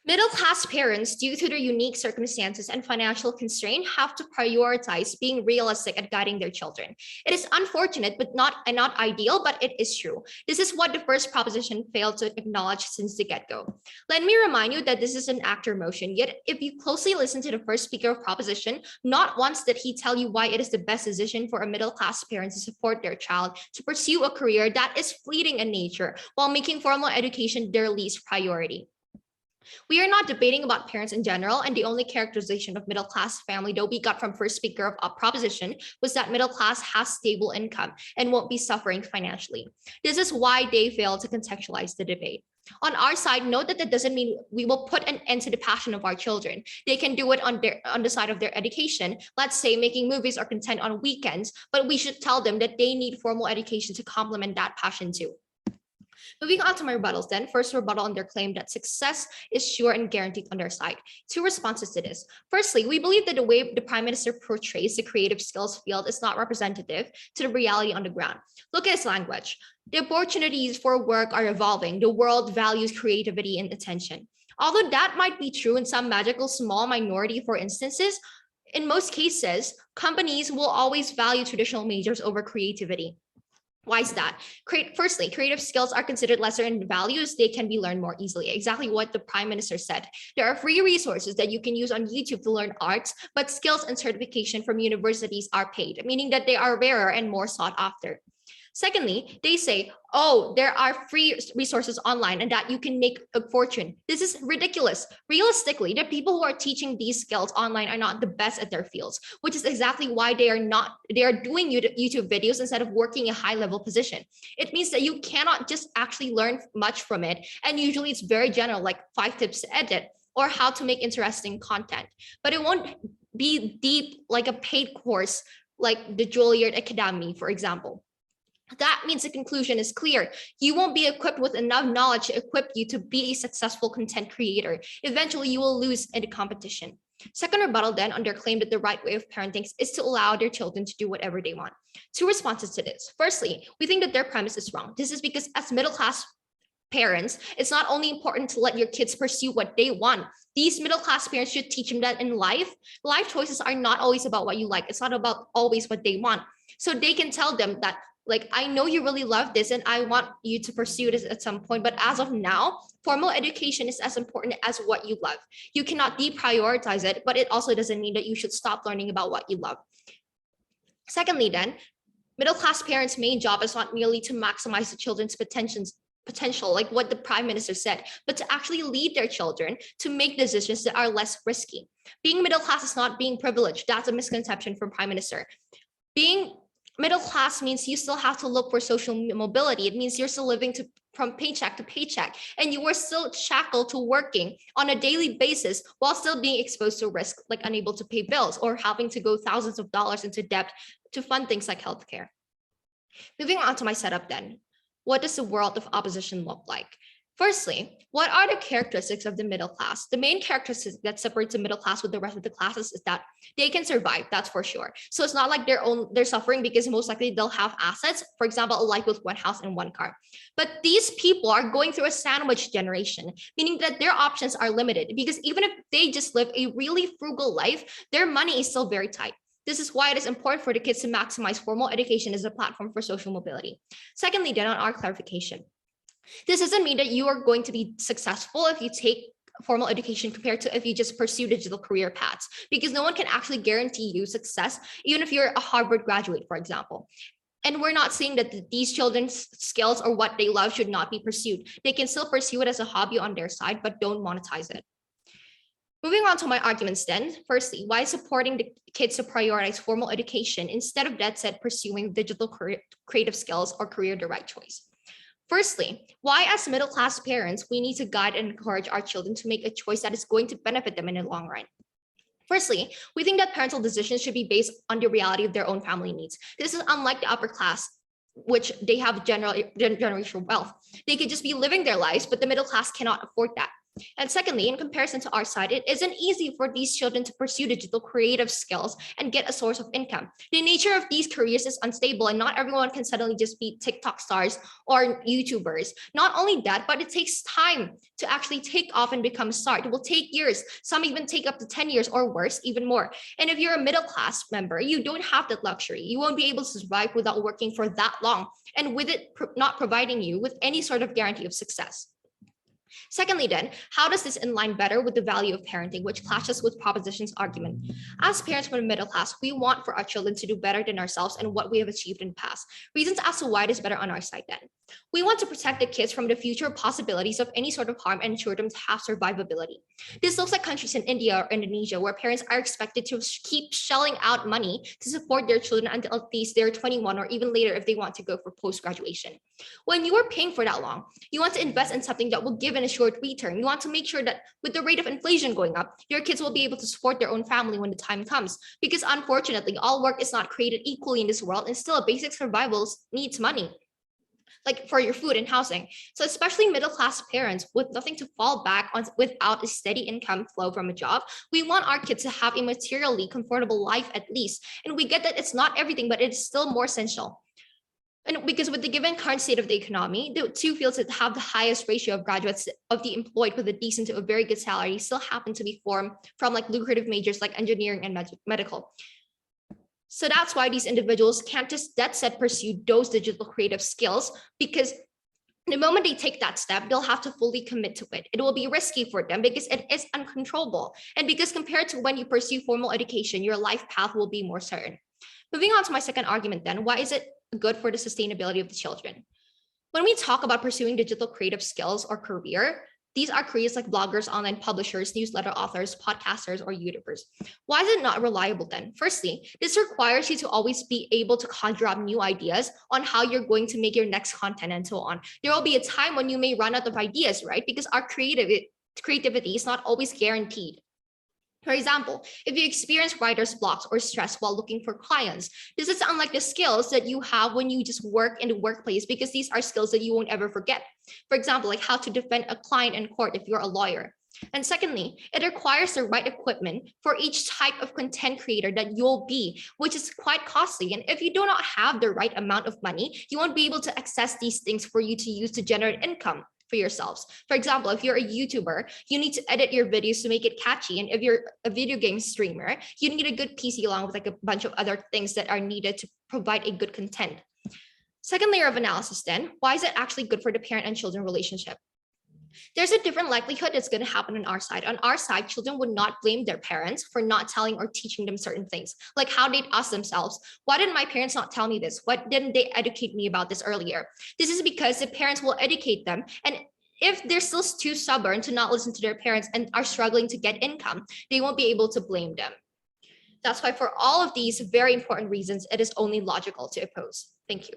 Middle-class parents, due to their unique circumstances and financial constraint, have to prioritize being realistic at guiding their children. It is unfortunate, but not ideal, but it is true. This is what the first proposition failed to acknowledge since the get-go. Let me remind you that this is an actor motion, yet if you closely listen to the first speaker of proposition, not once did he tell you why it is the best decision for a middle-class parent to support their child to pursue a career that is fleeting in nature, while making formal education their least priority. We are not debating about parents in general, and the only characterization of middle class family that we got from first speaker of proposition was that middle class has stable income and won't be suffering financially. This is why they fail to contextualize the debate. On our side, note that that doesn't mean we will put an end to the passion of our children. They can do it on the side of their education, let's say making movies or content on weekends, but we should tell them that they need formal education to complement that passion too. Moving on to my rebuttals then. First rebuttal on their claim that success is sure and guaranteed on their side. Two responses to this. Firstly, we believe that the way the Prime Minister portrays the creative skills field is not representative to the reality on the ground. Look at his language. The opportunities for work are evolving. The world values creativity and attention. Although that might be true in some magical small minority, for instances, in most cases, companies will always value traditional majors over creativity. Why is that? Firstly, creative skills are considered lesser in value as they can be learned more easily. Exactly what the Prime Minister said. There are free resources that you can use on YouTube to learn arts, but skills and certification from universities are paid, meaning that they are rarer and more sought after. Secondly, they say, oh, there are free resources online and that you can make a fortune. This is ridiculous. Realistically, the people who are teaching these skills online are not the best at their fields, which is exactly why they are doing YouTube videos instead of working a high level position. It means that you cannot just actually learn much from it. And usually it's very general, like 5 tips to edit or how to make interesting content, but it won't be deep like a paid course like the Juilliard Academy, for example. That means the conclusion is clear. You won't be equipped with enough knowledge to equip you to be a successful content creator. Eventually, you will lose in the competition. Second rebuttal then on their claim that the right way of parenting is to allow their children to do whatever they want. Two responses to this. Firstly, we think that their premise is wrong. This is because as middle-class parents, it's not only important to let your kids pursue what they want. These middle-class parents should teach them that in life choices are not always about what you like. It's not about always what they want. So they can tell them that, like, I know you really love this and I want you to pursue this at some point, but as of now, formal education is as important as what you love. You cannot deprioritize it, but it also doesn't mean that you should stop learning about what you love. Secondly, then, middle-class parents' main job is not merely to maximize the children's potential, like what the Prime Minister said, but to actually lead their children to make decisions that are less risky. Being middle class is not being privileged. That's a misconception from Prime Minister. Being middle class means you still have to look for social mobility. It means you're still living from paycheck to paycheck, and you are still shackled to working on a daily basis while still being exposed to risk, like unable to pay bills or having to go thousands of dollars into debt to fund things like healthcare. Moving on to my setup then. What does the world of opposition look like? Firstly, what are the characteristics of the middle class? The main characteristic that separates the middle class with the rest of the classes is that they can survive, that's for sure. So it's not like they're suffering because most likely they'll have assets, for example, a life with one house and one car. But these people are going through a sandwich generation, meaning that their options are limited because even if they just live a really frugal life, their money is still very tight. This is why it is important for the kids to maximize formal education as a platform for social mobility. Secondly, then on our clarification, this doesn't mean that you are going to be successful if you take formal education compared to if you just pursue digital career paths, because no one can actually guarantee you success, even if you're a Harvard graduate, for example. And we're not saying that these children's skills or what they love should not be pursued. They can still pursue it as a hobby on their side, but don't monetize it. Moving on to my arguments then. Firstly, why supporting the kids to prioritize formal education instead of that said pursuing digital creative skills or career the right choice? Firstly, why as middle-class parents, we need to guide and encourage our children to make a choice that is going to benefit them in the long run. Firstly, we think that parental decisions should be based on the reality of their own family needs. This is unlike the upper class, which they have generational wealth. They could just be living their lives, but the middle class cannot afford that. And secondly, in comparison to our side, it isn't easy for these children to pursue digital creative skills and get a source of income. The nature of these careers is unstable, and not everyone can suddenly just be TikTok stars or YouTubers. Not only that, but it takes time to actually take off and become a star. It will take years. Some even take up to 10 years or worse, even more. And if you're a middle class member, you don't have that luxury. You won't be able to survive without working for that long, and with it not providing you with any sort of guarantee of success. Secondly, then, how does this align better with the value of parenting, which clashes with Proposition's argument? As parents from the middle class, we want for our children to do better than ourselves and what we have achieved in the past. Reasons as to why it is better on our side then. We want to protect the kids from the future possibilities of any sort of harm and ensure them to have survivability. This looks like countries in India or Indonesia where parents are expected to keep shelling out money to support their children until at least they're 21 or even later if they want to go for post-graduation. When you are paying for that long, you want to invest in something that will give an assured return. You want to make sure that with the rate of inflation going up, your kids will be able to support their own family when the time comes. Because unfortunately, all work is not created equally in this world, and still a basic survival needs money, like for your food and housing. So especially middle-class parents with nothing to fall back on without a steady income flow from a job, we want our kids to have a materially comfortable life at least. And we get that it's not everything, but it's still more essential. And because with the given current state of the economy, the two fields that have the highest ratio of graduates of the employed with a decent to a very good salary still happen to be formed from like lucrative majors like engineering and medical. So that's why these individuals can't just that set pursue those digital creative skills, because the moment they take that step, they'll have to fully commit to it. It will be risky for them because it is uncontrollable. And because compared to when you pursue formal education, your life path will be more certain. Moving on to my second argument then, why is it good for the sustainability of the children? When we talk about pursuing digital creative skills or career, these are careers like bloggers, online publishers, newsletter authors, podcasters, or YouTubers. Why is it not reliable then? Firstly, this requires you to always be able to conjure up new ideas on how you're going to make your next content and so on. There will be a time when you may run out of ideas, right? Because our creativity is not always guaranteed. For example, if you experience writer's blocks or stress while looking for clients, this is unlike the skills that you have when you just work in the workplace, because these are skills that you won't ever forget. For example, like how to defend a client in court if you're a lawyer. And secondly, it requires the right equipment for each type of content creator that you'll be, which is quite costly. And if you do not have the right amount of money, you won't be able to access these things for you to use to generate income for yourselves. For example, if you're a YouTuber, you need to edit your videos to make it catchy. And if you're a video game streamer, you need a good PC along with like a bunch of other things that are needed to provide a good content. Second layer of analysis then, why is it actually good for the parent and children relationship? There's a different likelihood that's going to happen on our side. On our side, children would not blame their parents for not telling or teaching them certain things, like how they'd ask themselves, why didn't my parents not tell me this? Why didn't they educate me about this earlier? This is because the parents will educate them, and if they're still too stubborn to not listen to their parents and are struggling to get income, they won't be able to blame them. That's why for all of these very important reasons, it is only logical to oppose. Thank you.